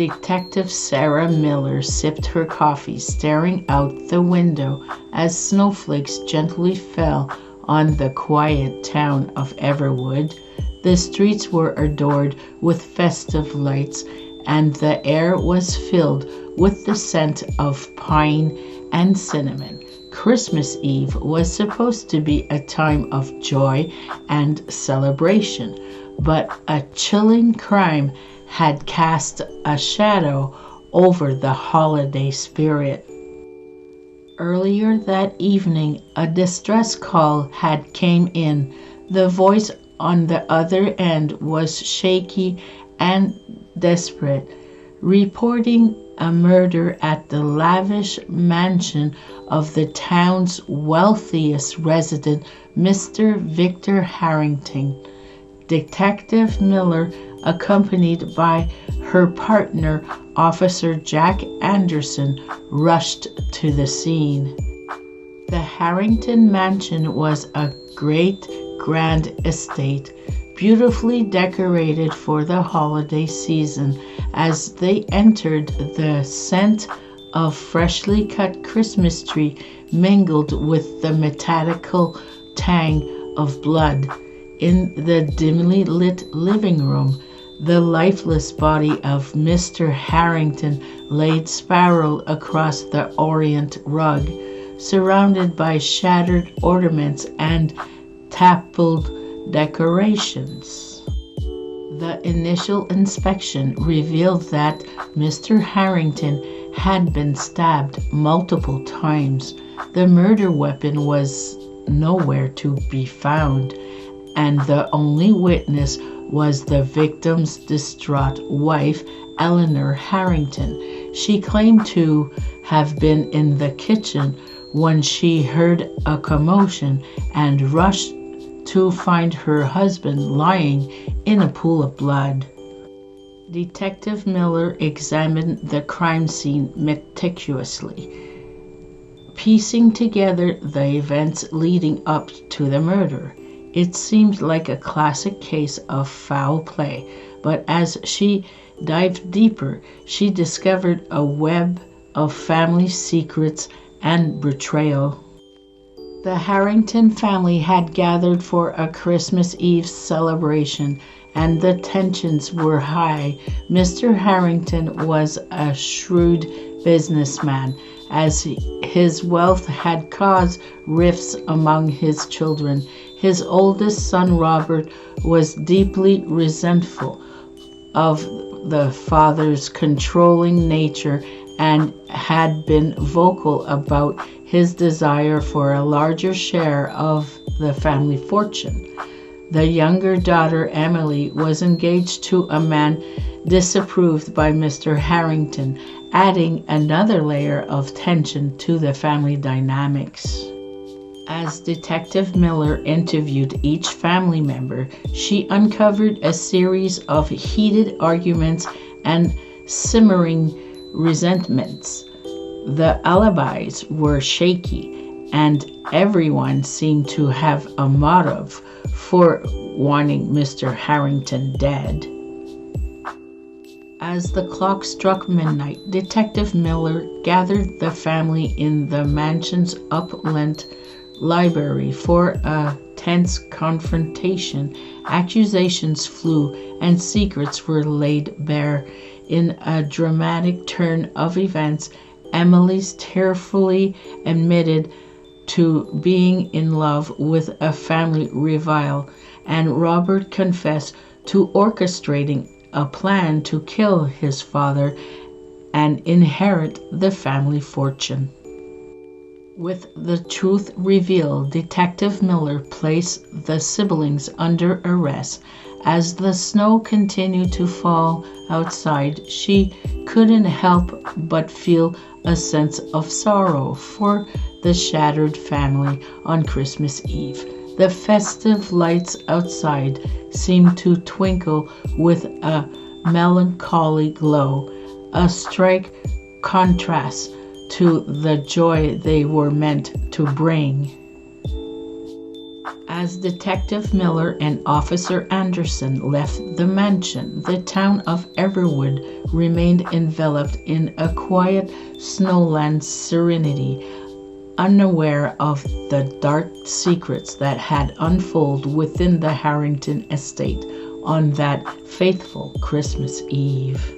Detective Sarah Miller sipped her coffee, staring out the window as snowflakes gently fell on the quiet town of Everwood. The streets were adorned with festive lights, and the air was filled with the scent of pine and cinnamon. Christmas Eve was supposed to be a time of joy and celebration, but a chilling crime had cast a shadow over the holiday spirit. Earlier that evening, a distress call had came in. The voice on the other end was shaky and desperate, reporting a murder at the lavish mansion of the town's wealthiest resident, Mr. Victor Harrington. Detective Miller, accompanied by her partner, Officer Jack Anderson, rushed to the scene. The Harrington mansion was a great grand estate, beautifully decorated for the holiday season. As they entered, the scent of freshly cut Christmas tree mingled with the metallical tang of blood. In the dimly lit living room, the lifeless body of Mr. Harrington laid sprawled across the orient rug, surrounded by shattered ornaments and tappled decorations. The initial inspection revealed that Mr. Harrington had been stabbed multiple times. The murder weapon was nowhere to be found, and the only witness was the victim's distraught wife, Eleanor Harrington. She claimed to have been in the kitchen when she heard a commotion and rushed to find her husband lying in a pool of blood. Detective Miller examined the crime scene meticulously, piecing together the events leading up to the murder. It seemed like a classic case of foul play, but as she dived deeper, she discovered a web of family secrets and betrayal. The Harrington family had gathered for a Christmas Eve celebration, and the tensions were high. Mr. Harrington was a shrewd businessman, as his wealth had caused rifts among his children. His oldest son, Robert, was deeply resentful of the father's controlling nature and had been vocal about his desire for a larger share of the family fortune. The younger daughter, Emily, was engaged to a man disapproved by Mr. Harrington, adding another layer of tension to the family dynamics. As Detective Miller interviewed each family member, she uncovered a series of heated arguments and simmering resentments. The alibis were shaky, and everyone seemed to have a motive for wanting Mr. Harrington dead. As the clock struck midnight, Detective Miller gathered the family in the mansion's upland library for a tense confrontation. Accusations flew and secrets were laid bare. In a dramatic turn of events, Emily's tearfully admitted to being in love with a family rival, and Robert confessed to orchestrating a plan to kill his father and inherit the family fortune. With the truth revealed, Detective Miller placed the siblings under arrest. As the snow continued to fall outside, she couldn't help but feel a sense of sorrow for the shattered family on Christmas Eve. The festive lights outside seemed to twinkle with a melancholy glow, a stark contrast to the joy they were meant to bring. As Detective Miller and Officer Anderson left the mansion, the town of Everwood remained enveloped in a quiet snowland serenity, unaware of the dark secrets that had unfolded within the Harrington estate on that fateful Christmas Eve.